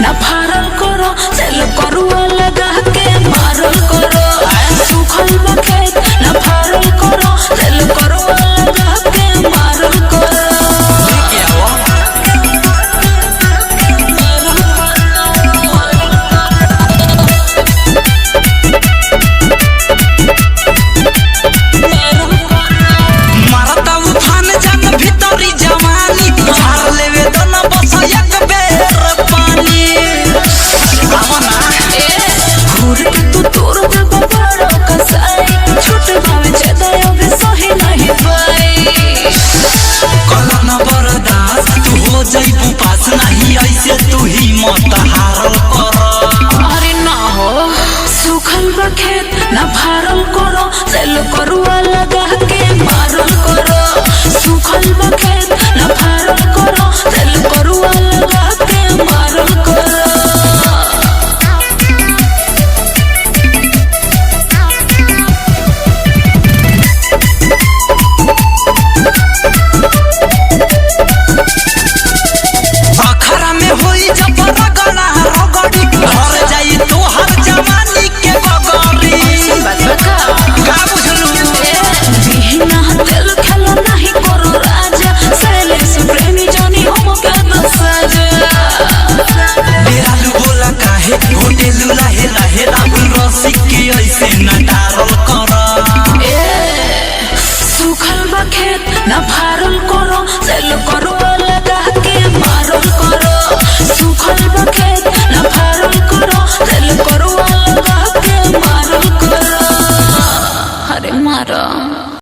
ना फारल करो चल करुआ लगा के मारल करो सुखल बखेत ना फारल करो चल करुआ लगा के मारल करो मारता उफान जान भीतरी जवानी झाड़ लेवे तो ना बस एक बेर पानी आवना घूर के तू तोड़ दे बड़ा कसाई छोट भावे चदायो भी सही नहीं पाई कला न बर्दाश्त तू हो जाइबू पास नहीं ऐसे तू ही मत हारल कर अरे ना हो सुखल बखेत ना फारल करो चल करुआ लगा के मारल करो सुखल बखेत ना फारल करो चल करुआ